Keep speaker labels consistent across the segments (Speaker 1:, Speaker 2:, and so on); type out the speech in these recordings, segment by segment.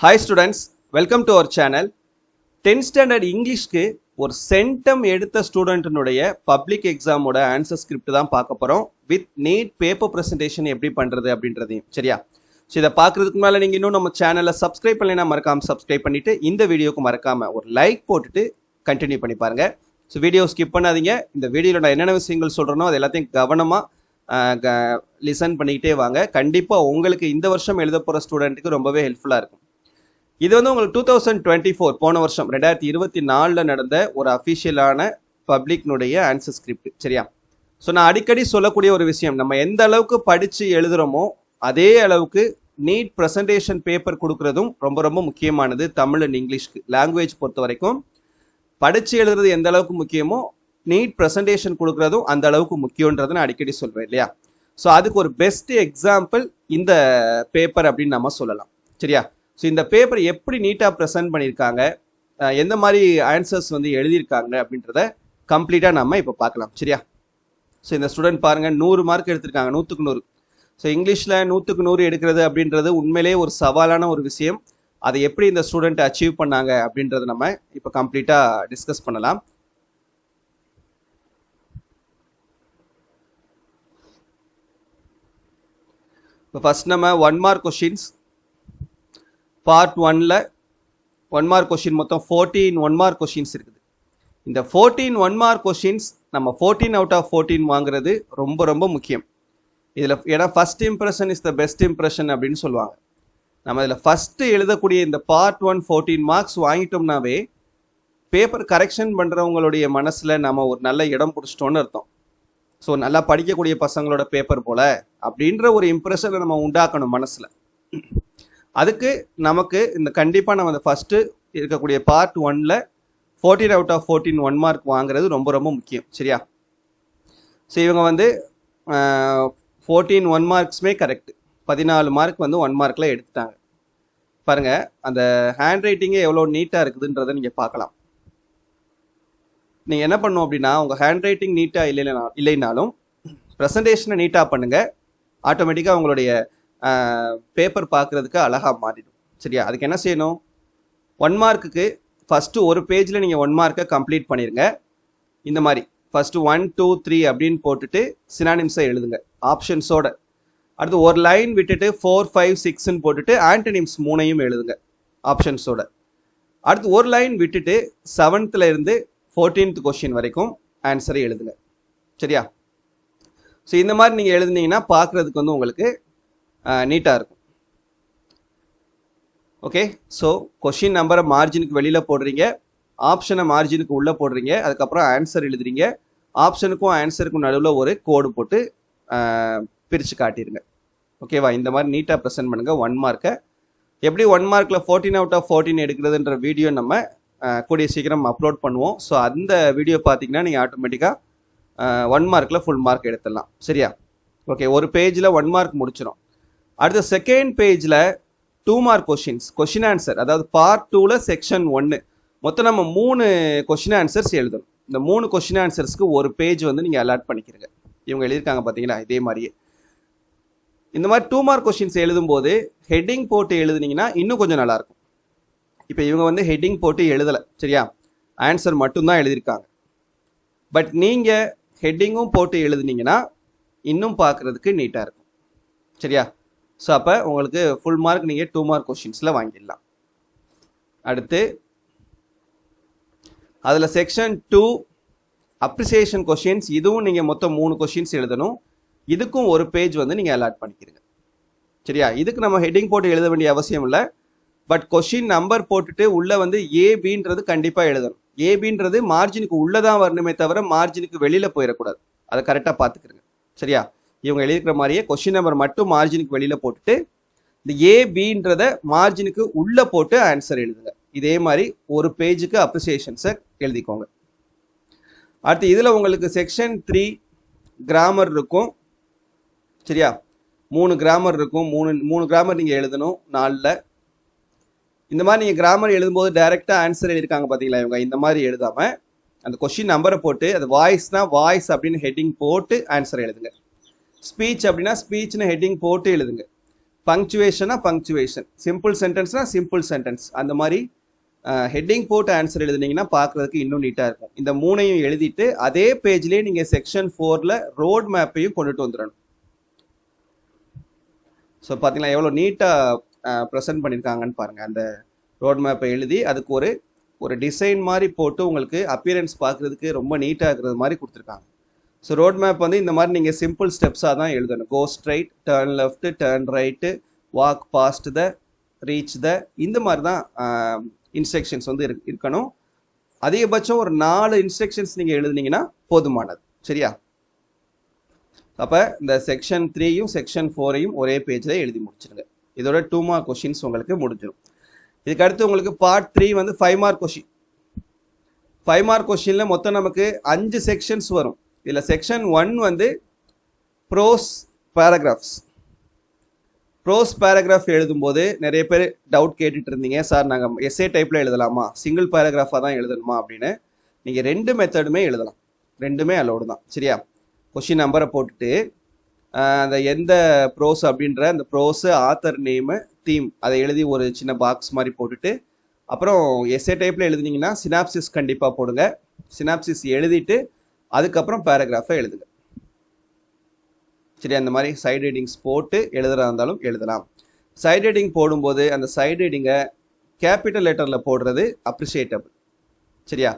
Speaker 1: Hi students, welcome to our channel. 10th standard இங்கிலீஷ்க்கு ஒரு centum எடுத்த ஸ்டூடெண்ட்னுடைய public எக்ஸாமோட answer script தான் பார்க்க போகிறோம் வித் நீட் பேப்பர் ப்ரெசன்டேஷன் எப்படி பண்ணுறது அப்படின்றதையும் சரியா. ஸோ இதை பார்க்குறதுக்கு மேலே நீங்கள் இன்னும் நம்ம சேனலை சப்ஸ்கிரைப் பண்ணலைன்னா மறக்காமல் சப்ஸ்கிரைப் பண்ணிவிட்டு இந்த வீடியோக்கு மறக்காமல் ஒரு லைக் போட்டுட்டு கண்டினியூ பண்ணி பாருங்கள். ஸோ வீடியோ ஸ்கிப் பண்ணாதீங்க. இந்த வீடியோவில் நான் என்னென்ன விஷயங்கள் சொல்கிறேனோ அது எல்லாத்தையும் கவனமாக லிசன் பண்ணிக்கிட்டே வாங்க. கண்டிப்பாக உங்களுக்கு இந்த வருஷம் எழுத போகிற ஸ்டூடெண்ட்டுக்கு ரொம்பவே ஹெல்ப்ஃபுல்லாக இருக்கும். இது வந்து உங்களுக்கு 2024 போன வருஷம் 2024 நடந்த ஒரு அஃபிஷியலான பப்ளிக்னுடைய ஆன்சர் ஸ்கிரிப்ட் சரியா. ஸோ நான் அடிக்கடி சொல்லக்கூடிய ஒரு விஷயம், நம்ம எந்த அளவுக்கு படித்து எழுதுகிறோமோ அதே அளவுக்கு நீட் ப்ரெசன்டேஷன் பேப்பர் கொடுக்குறதும் ரொம்ப ரொம்ப முக்கியமானது. தமிழ் அண்ட் இங்கிலீஷ்க்கு லாங்குவேஜ் பொறுத்த வரைக்கும் படித்து எழுதுறது எந்த அளவுக்கு முக்கியமோ நீட் ப்ரெசன்டேஷன் கொடுக்குறதும் அந்த அளவுக்கு முக்கியன்றதை நான் அடிக்கடி சொல்வேன் இல்லையா. ஸோ அதுக்கு ஒரு பெஸ்ட் எக்ஸாம்பிள் இந்த பேப்பர் அப்படின்னு நம்ம சொல்லலாம் சரியா. ஸோ இந்த பேப்பர் எப்படி நீட்டாக ப்ரெசென்ட் பண்ணியிருக்காங்க, எந்த மாதிரி ஆன்சர்ஸ் வந்து எழுதியிருக்காங்க அப்படின்றத கம்ப்ளீட்டாக நம்ம இப்போ பார்க்கலாம் சரியா. ஸோ இந்த ஸ்டூடெண்ட் பாருங்கள் 100 மார்க் எடுத்திருக்காங்க, 100க்கு 100. ஸோ இங்கிலீஷில் 100க்கு 100 எடுக்கிறது அப்படின்றது உண்மையிலே ஒரு சவாலான ஒரு விஷயம். அதை எப்படி இந்த ஸ்டூடெண்ட் அச்சீவ் பண்ணாங்க அப்படின்றத நம்ம இப்போ கம்ப்ளீட்டாக டிஸ்கஸ் பண்ணலாம். இப்போ ஃபர்ஸ்ட் நம்ம 1 மார்க் கொஷின்ஸ் பார்ட் 1ல் 1 மார்க் கொஷின் மொத்தம் 14 1 மார்க் கொஷின்ஸ் இருக்குது. இந்த 14 1 மார்க் கொஷின்ஸ் நம்ம 14 அவுட் ஆஃப் 14 வாங்குறது ரொம்ப ரொம்ப முக்கியம் இதில். ஏன்னா first impression is the best impression அப்படின்னு சொல்லுவாங்க. நம்ம இதில் ஃபஸ்ட்டு எழுதக்கூடிய இந்த பார்ட் 1 14 மார்க்ஸ் வாங்கிட்டோம்னாவே பேப்பர் கரெக்ஷன் பண்ணுறவங்களுடைய மனசில் நம்ம ஒரு நல்ல இடம் பிடிச்சிட்டோன்னு அர்த்தம். ஸோ நல்லா படிக்கக்கூடிய பசங்களோட பேப்பர் போல் அப்படின்ற ஒரு இம்ப்ரெஷனை நம்ம உண்டாக்கணும் மனசில். அதுக்கு நமக்கு இந்த கண்டிப்பாக நம்ம இந்த ஃபஸ்ட்டு இருக்கக்கூடிய பார்ட் 1ல் 14 அவுட் ஆஃப் 14 1 மார்க் வாங்குறது ரொம்ப ரொம்ப முக்கியம் சரியா. ஸோ இவங்க வந்து 14 1 மார்க்ஸுமே கரெக்ட், 14 மார்க் வந்து 1 மார்க்கில் எடுத்துட்டாங்க. பாருங்கள் அந்த ஹேண்ட் ரைட்டிங்கே எவ்வளோ நீட்டாக இருக்குதுன்றதை நீங்கள் பார்க்கலாம். நீங்கள் என்ன பண்ணணும் அப்படின்னா உங்கள் ஹேண்ட் ரைட்டிங் நீட்டாக இல்லைனாலும் ப்ரெசன்டேஷனை நீட்டாக பண்ணுங்கள். ஆட்டோமேட்டிக்காக உங்களுடைய பேப்பர் பார்க்குறதுக்கு அழகாக மாறிடும் சரியா. அதுக்கு என்ன செய்யணும், 1 மார்க்குக்கு ஃபஸ்ட்டு ஒரு பேஜில் நீங்கள் 1 மார்க்கை கம்ப்ளீட் பண்ணிடுங்க. இந்த மாதிரி ஃபஸ்ட்டு 1 2 3 அப்படின்னு போட்டுட்டு சினானிம்ஸை எழுதுங்க ஆப்ஷன்ஸோட. அடுத்து ஒரு லைன் விட்டுட்டு 4 5 6ன்னு போட்டுட்டு ஆன்டனிம்ஸ் 3ஐயும் எழுதுங்க ஆப்ஷன்ஸோட. அடுத்து ஒரு லைன் விட்டுட்டு 7th இருந்து 14th கொஸ்டின் வரைக்கும் ஆன்சரை எழுதுங்க சரியா. ஸோ இந்த மாதிரி நீங்கள் எழுதுனீங்கன்னா பார்க்குறதுக்கு வந்து உங்களுக்கு நீட்டாக இருக்கும். ஓகே, ஸோ கொஷின் நம்பரை மார்ஜினுக்கு வெளியில் போடுறீங்க, ஆப்ஷனை மார்ஜினுக்கு உள்ளே போடுறீங்க, அதுக்கப்புறம் ஆன்சர் எழுதுறீங்க. ஆப்ஷனுக்கும் ஆன்சருக்கும் நடுவில் ஒரு கோடு போட்டு பிரித்து காட்டிடுங்க. ஓகேவா, இந்த மாதிரி நீட்டாக ப்ரெசென்ட் பண்ணுங்கள் 1 மார்க்கை. எப்படி 1 மார்க்கில் 14 அவுட் ஆஃப் 14 எடுக்கிறதுன்ற வீடியோ நம்ம கூடிய சீக்கிரம் அப்லோட் பண்ணுவோம். ஸோ அந்த வீடியோ பார்த்தீங்கன்னா நீங்கள் ஆட்டோமேட்டிக்காக 1 மார்க்கில் ஃபுல் மார்க் எடுத்துடலாம் சரியா. ஓகே, ஒரு பேஜில் 1 மார்க் முடிச்சிடும். அடுத்த செகண்ட் பேஜில் 2 மார்க் கொஷின்ஸ் கொஷின் ஆன்சர், அதாவது பார்ட் 2ல் செக்ஷன் 1 மொத்தம் நம்ம 3 கொஷின் ஆன்சர்ஸ் எழுதணும். இந்த 3 கொஷின் ஆன்சர்ஸ்க்கு ஒரு பேஜ் வந்து நீங்கள் அலாட் பண்ணிக்கிறீங்க. இவங்க எழுதியிருக்காங்க பார்த்தீங்களா, இதே மாதிரியே. இந்த மாதிரி 2 மார்க் கொஷின்ஸ் எழுதும்போது ஹெட்டிங் போட்டு எழுதுனீங்கன்னா இன்னும் கொஞ்சம் நல்லாயிருக்கும். இப்போ இவங்க வந்து ஹெட்டிங் போட்டு எழுதலை சரியா, ஆன்சர் மட்டும்தான் எழுதியிருக்காங்க. பட் நீங்கள் ஹெட்டிங்கும் போட்டு எழுதுனீங்கன்னா இன்னும் பார்க்குறதுக்கு நீட்டாக இருக்கும் சரியா. ஸோ அப்போ உங்களுக்கு ஃபுல் மார்க் நீங்கள் 2 மார்க் கொஷின்ஸில் வாங்கிடலாம். அடுத்து அதில் செக்ஷன் 2 அப்ரிசியேஷன் கொஷின்ஸ், இதுவும் நீங்கள் மொத்தம் 3 கொஷின்ஸ் எழுதணும். இதுக்கும் ஒரு பேஜ் வந்து நீங்கள் அலாட் பண்ணிக்கிறீங்க சரியா. இதுக்கு நம்ம ஹெட்டிங் போட்டு எழுத வேண்டிய அவசியம் இல்லை. பட் கொஷின் நம்பர் போட்டுட்டு உள்ளே வந்து ஏபின்றது கண்டிப்பாக எழுதணும். ஏபின்றது மார்ஜினுக்கு உள்ளே தான் வரணுமே தவிர மார்ஜினுக்கு வெளியில் போயிடக்கூடாது. அதை கரெக்டாக பார்த்துக்கிறங்க சரியா. இவங்க எழுதிக்கிற மாதிரியே கொஸ்டின் நம்பர் மட்டும் மார்ஜினுக்கு வெளியில் போட்டுட்டு இந்த ஏபின்றத மார்ஜினுக்கு உள்ளே போட்டு ஆன்சர் எழுதுங்க. இதே மாதிரி ஒரு பேஜுக்கு அப்ரிசியேஷன்ஸை எழுதிக்கோங்க. அடுத்து இதில் உங்களுக்கு செக்ஷன் 3 கிராமர் இருக்கும் சரியா. 3 கிராமர் இருக்கும், 3 கிராமர் நீங்கள் எழுதணும் 4ல். இந்த மாதிரி நீங்கள் கிராமர் எழுதும்போது டைரெக்டாக ஆன்சர் எழுதியிருக்காங்க பார்த்தீங்களா, இவங்க இந்த மாதிரி எழுதாமல் அந்த கொஸ்டின் நம்பரை போட்டு அது வாய்ஸ்னா வாய்ஸ் அப்படின்னு ஹெட்டிங் போட்டு ஆன்சர் எழுதுங்க. ஸ்பீச் அப்படின்னா ஸ்பீச்னு ஹெட்டிங் போட்டு எழுதுங்க. பங்க்சுவேஷனா பங்க்சுவேஷன், சிம்பிள் சென்டென்ஸ்னா சிம்பிள் சென்டென்ஸ். அந்த மாதிரி ஹெட்டிங் போட்டு ஆன்சர் எழுதுனீங்கன்னா பார்க்குறதுக்கு இன்னும் நீட்டாக இருக்கும். இந்த மூணையும் எழுதிட்டு அதே பேஜ்லேயே நீங்கள் செக்ஷன் 4ல் ரோட் மேப்பையும் கொண்டுட்டு வந்துடணும். ஸோ பார்த்தீங்கன்னா எவ்வளோ நீட்டாக ப்ரெசென்ட் பண்ணியிருக்காங்கன்னு பாருங்கள். அந்த ரோட் மேப்பை எழுதி அதுக்கு ஒரு டிசைன் மாதிரி போட்டு உங்களுக்கு அப்பியரன்ஸ் பார்க்குறதுக்கு ரொம்ப நீட்டாக இருக்கிறது மாதிரி கொடுத்துருக்காங்க. ஸோ ரோட் மேப் வந்து இந்த மாதிரி நீங்கள் சிம்பிள் ஸ்டெப்ஸாக தான் எழுதணும். Go straight, turn left, turn right, walk past the, reach the, இந்த மாதிரி தான் இன்ஸ்ட்ரக்ஷன்ஸ் வந்து இருக்கணும். அதிகபட்சம் ஒரு 4 இன்ஸ்ட்ரக்ஷன்ஸ் நீங்கள் எழுதுனீங்கன்னா போதுமானது. சரியா? அப்போ இந்த செக்ஷன் 3யும் செக்ஷன் 4யும் ஒரே பேஜில் எழுதி முடிச்சிருங்க. இதோட 2 மார்க் கொஷின்ஸ் உங்களுக்கு முடிஞ்சிடும். இதுக்கு அடுத்து உங்களுக்கு பார்ட் 3 வந்து 5 மார்க் கொஷின். 5 மார்க் கொஷினில் மொத்தம் நமக்கு 5 செக்ஷன்ஸ் வரும். இதில் செக்ஷன் 1 வந்து ப்ரோஸ் பேராகிராஃப்ஸ். ப்ரோஸ் பேராகிராஃப் எழுதும்போது நிறைய பேர் டவுட் கேட்டுட்டு இருந்தீங்க, சார் நாங்கள் எஸ்ஏ டைப்பில் எழுதலாமா, சிங்கிள் பேராகிராஃபாக தான் எழுதணுமா அப்படின்னு. நீங்கள் 2 மெத்தடுமே எழுதலாம், 2மே அலோடு தான். சரியா? கொஷின் நம்பரை போட்டுட்டு அந்த எந்த ப்ரோஸ் அப்படின்ற அந்த ப்ரோஸு, ஆத்தர் நேமு, தீம் அதை எழுதி ஒரு சின்ன பாக்ஸ் மாதிரி போட்டுட்டு, அப்புறம் எஸ்ஏ டைப்பில் எழுதுனீங்கன்னா சினாப்சிஸ் கண்டிப்பாக போடுங்க. சினாப்சிஸ் எழுதிட்டு அதுக்கப்புறம் பேராகிராஃபை எழுதுங்க. சரி, அந்த மாதிரி சைட் ஹெட்டிங்ஸ் போட்டு எழுதுறதா இருந்தாலும் எழுதலாம். சைட் ஹெட்டிங் போடும்போது அந்த சைட் ஹெட்டிங்கை கேபிட்டல் லெட்டரில் போடுறது அப்ரிஷியேட்டபிள். சரியா?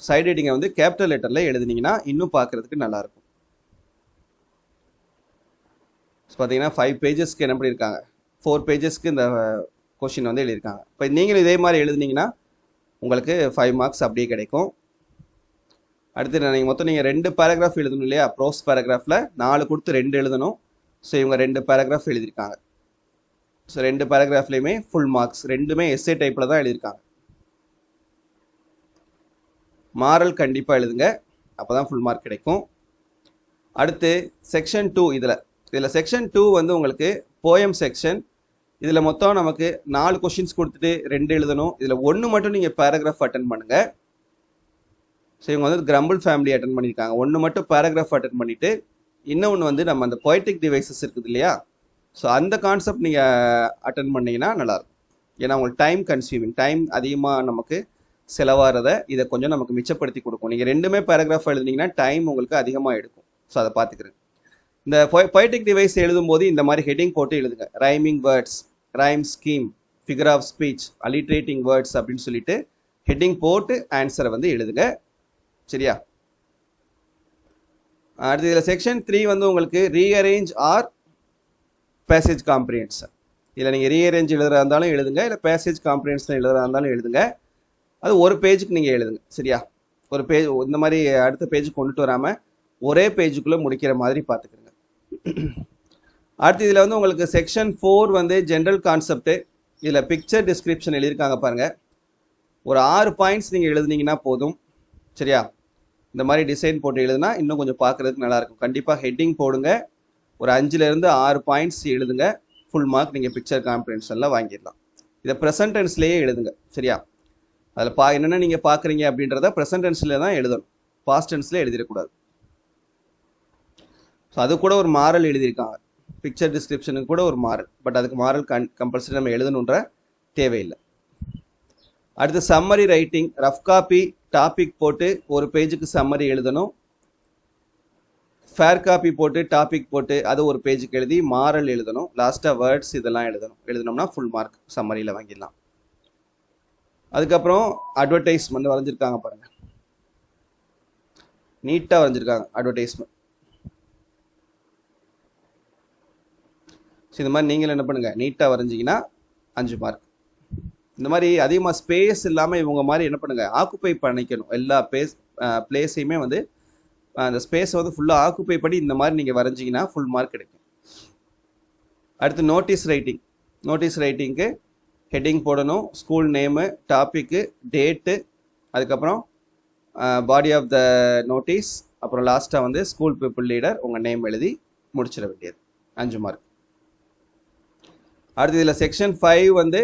Speaker 1: சைட் ஹெட்டிங்கை வந்து கேபிட்டல் லெட்டரில் எழுதுனீங்கன்னா இன்னும் பார்க்குறதுக்கு நல்லாயிருக்கும். பார்த்தீங்கன்னா 5 பேஜஸ்க்கு என்ன பண்ணியிருக்காங்க, 4 பேஜஸ்க்கு இந்த கொஷின் வந்து எழுதியிருக்காங்க. இப்போ நீங்களும் இதே மாதிரி எழுதுனீங்கன்னா உங்களுக்கு 5 மார்க்ஸ் அப்படியே கிடைக்கும். அடுத்து நீங்கள் மொத்தம் 2 பேராகிராஃப் எழுதணும் இல்லையா? ப்ரோஸ் பேராகிராஃபில் 4 கொடுத்து 2 எழுதணும். ஸோ இவங்க 2 பேராகிராஃப் எழுதியிருக்காங்க. ஸோ 2 பேராகிராஃப்லேயுமே ஃபுல் மார்க்ஸ், 2மே எஸ்ஏ டைப்பில் தான் எழுதியிருக்காங்க. மாரல் கண்டிப்பாக எழுதுங்க, அப்போ தான் ஃபுல் மார்க் கிடைக்கும். அடுத்து செக்ஷன் 2. இதில் செக்ஷன் 2 வந்து உங்களுக்கு போயம் செக்ஷன். இதில் மொத்தம் நமக்கு 4 கொஷின்ஸ் கொடுத்துட்டு 2 எழுதணும். இதில் 1 மட்டும் நீங்கள் பேராகிராஃப் அட்டன் பண்ணுங்கள். ஸோ இவங்க வந்து கிரம்பிள் ஃபேமிலி அட்டன் பண்ணியிருக்காங்க. 1 மட்டும் பேராகிராஃப் அட்டன் பண்ணிவிட்டு, இன்னொன்று வந்து நம்ம அந்த பொய்டிக் டிவைசஸ் இருக்குது இல்லையா, ஸோ அந்த கான்செப்ட் நீங்கள் அட்டன் பண்ணிங்கன்னா நல்லாயிருக்கும். ஏன்னா உங்களுக்கு டைம் கன்சியூமிங், டைம் அதிகமாக நமக்கு செலவாகிறத இதை கொஞ்சம் நமக்கு மிச்சப்படுத்தி கொடுக்கும். நீங்கள் 2மே பேராகிராஃப் எழுதுனீங்கன்னா டைம் உங்களுக்கு அதிகமாக எடுக்கும். ஸோ அதை பார்த்துக்கிறேன். இந்த பொய்டிக் டிவைஸ் எழுதும்போது இந்த மாதிரி ஹெட்டிங் போட்டு எழுதுங்க. Rhyming words, rhyme scheme, figure of speech, alliterating words அப்படின்னு சொல்லிட்டு ஹெட்டிங் போட்டு ஆன்சரை வந்து எழுதுங்க. சரியா? அடுத்து இதில் செக்ஷன் 3 வந்து உங்களுக்கு ரீஅரேஞ்ச் ஆர் பேசேஜ் காம்ப்ரிஹென்ஷன். இதில் நீங்கள் ரீஅரேஞ்ச் எழுதுறதா இருந்தாலும் எழுதுங்க, இல்லை பேசேஜ் காம்ப்ரிஹென்ஷன் எழுதுறதா இருந்தாலும் எழுதுங்க. அது ஒரு பேஜுக்கு நீங்கள் எழுதுங்க. சரியா? ஒரு பேஜ் இந்த மாதிரி அடுத்த பேஜுக்கு கொண்டுட்டு வராமல் ஒரே பேஜுக்குள்ளே முடிக்கிற மாதிரி பார்த்துக்கிறங்க. அடுத்து இதில் வந்து உங்களுக்கு செக்ஷன் 4 வந்து ஜென்ரல் கான்செப்ட். இதில் பிக்சர் டிஸ்கிரிப்ஷன் எழுதியிருக்காங்க பாருங்கள். ஒரு 6 பாயிண்ட்ஸ் நீங்கள் எழுதுனீங்கன்னா போதும். சரியா? இந்த மாதிரி டிசைன் போட்டு எழுதுனா இன்னும் கொஞ்சம் பார்க்குறதுக்கு நல்லாயிருக்கும். கண்டிப்பாக ஹெட்டிங் போடுங்க, ஒரு 5லேருந்து 6 பாயிண்ட்ஸ் எழுதுங்க. ஃபுல் மார்க் நீங்கள் பிக்சர் காம்ப்ரிஹென்ஷனில் வாங்கிடலாம். இதை ப்ரெசன்ட் டென்ஸ்லேயே எழுதுங்க. சரியா? அதில் என்னென்ன நீங்கள் பார்க்குறீங்க அப்படின்றத ப்ரெசன்ட் டென்ஸில் தான் எழுதணும், பாஸ்ட் டென்ஸில் எழுதிடக்கூடாது. ஸோ அது கூட ஒரு மாரல் எழுதியிருக்காங்க. பிக்சர் டிஸ்கிரிப்ஷனுக்கு கூட ஒரு மாரல், பட் அதுக்கு மாரல் கம்பல்சரி நம்ம எழுதணுன்ற தேவையில்லை. அடுத்து summary writing, rough copy topic போட்டு ஒரு பேஜுக்கு சம்மரி எழுதணும். ஃபேர் காப்பி போட்டு டாபிக் போட்டு அது ஒரு பேஜுக்கு எழுதி மாரல் எழுதணும். லாஸ்ட்டாக வேர்ட்ஸ் இதெல்லாம் எழுதணும்னா ஃபுல் மார்க் சம்மரியில் வாங்கிடலாம். அதுக்கப்புறம் அட்வர்டைஸ்மெண்ட் வரைஞ்சிருக்காங்க பாருங்கள், நீட்டாக வரைஞ்சிருக்காங்க அட்வர்டைஸ்மெண்ட். ஸோ இந்த மாதிரி நீங்கள் என்ன பண்ணுங்கள், நீட்டாக வரைஞ்சிங்கன்னா 5 மார்க். இந்த மாதிரி அதிகமாக ஸ்பேஸ் இல்லாமல் இவங்க மாதிரி என்ன பண்ணுங்கள், ஆக்குப்பை பண்ணிக்கணும். எல்லா பிளேஸையுமே வந்து அந்த ஸ்பேஸை வந்து ஃபுல்லாக ஆக்குப்பை பண்ணி இந்த மாதிரி நீங்கள் வரைஞ்சிங்கன்னா ஃபுல் மார்க் கிடைக்கும். அடுத்து நோட்டீஸ் ரைட்டிங். நோட்டீஸ் ரைட்டிங்க்கு ஹெட்டிங் போடணும், ஸ்கூல் நேமு, டாப்பிக்கு, டேட்டு, அதுக்கப்புறம் பாடி ஆஃப் த நோட்டீஸ், அப்புறம் லாஸ்ட்டாக வந்து ஸ்கூல் பீப்புள் லீடர் உங்கள் நேம் எழுதி முடிச்சிட வேண்டியது. 5 மார்க். அடுத்து இதில் செக்ஷன் 5 வந்து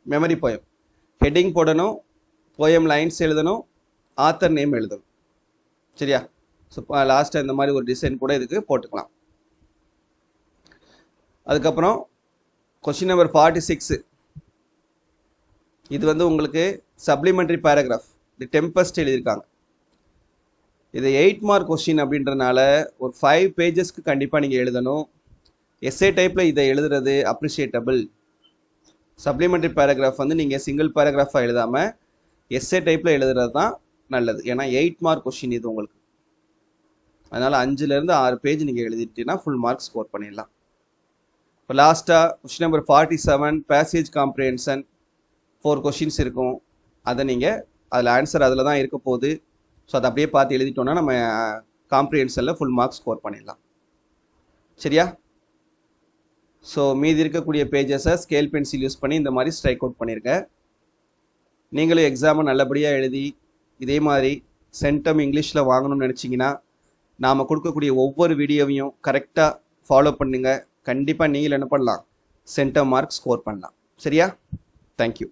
Speaker 1: மெமரி போயம். ஹெட்டிங் போடணும், போயம் லைன்ஸ் எழுதணும், ஆத்தர் நேம் எழுதணும். சரியா? ஸோ லாஸ்ட்டாக இந்த மாதிரி ஒரு டிசைன் கூட இதுக்கு போட்டுக்கலாம். அதுக்கப்புறம் கொஸ்டின் நம்பர் 46. இது வந்து உங்களுக்கு சப்ளிமெண்டரி பேராகிராஃப், இது டெம்பஸ்ட் எழுதியிருக்காங்க. இது 8 மார்க் கொஸ்டின் அப்படின்றனால ஒரு 5 பேஜஸ்க்கு கண்டிப்பாக நீங்கள் எழுதணும். எஸ்ஏ டைப்பில் இதை எழுதுறது அப்ரிஷியேட்டபிள். சப்ளிமெண்டரி பேராகிராஃப் வந்து நீங்கள் சிங்கிள் பேராகிராஃபாக எழுதாமல் எஸ்ஏ டைப்பில் எழுதுறது தான் நல்லது. ஏன்னா 8 மார்க் கொஸ்டின் இது உங்களுக்கு. அதனால் 5லேருந்து 6 பேஜ் நீங்கள் எழுதிட்டீங்கன்னா ஃபுல் மார்க் ஸ்கோர் பண்ணிடலாம். இப்போ லாஸ்ட்டாக question number 47 passage comprehension 4 questions இருக்கும். அதை நீங்கள் அதில் ஆன்சர் அதில் தான் இருக்க போகுது. ஸோ அதை அப்படியே பார்த்து எழுதிட்டோன்னா நம்ம காம்ப்ரிஹென்ஷனில் ஃபுல் மார்க் ஸ்கோர் பண்ணிடலாம். சரியா? ஸோ மீதி இருக்கக்கூடிய பேஜஸை ஸ்கேல் பென்சில் யூஸ் பண்ணி இந்த மாதிரி ஸ்ட்ரைக் அவுட் பண்ணியிருக்கேன். நீங்களும் எக்ஸாமை நல்லபடியாக எழுதி இதே மாதிரி சென்டம் இங்கிலீஷில் வாங்கணும்னு நினச்சிங்கன்னா நாம் கொடுக்கக்கூடிய ஒவ்வொரு வீடியோவையும் கரெக்டாக ஃபாலோ பண்ணுங்கள். கண்டிப்பாக நீங்கள் என்ன பண்ணலாம், சென்டம் மார்க் ஸ்கோர் பண்ணலாம். சரியா? தேங்க்யூ.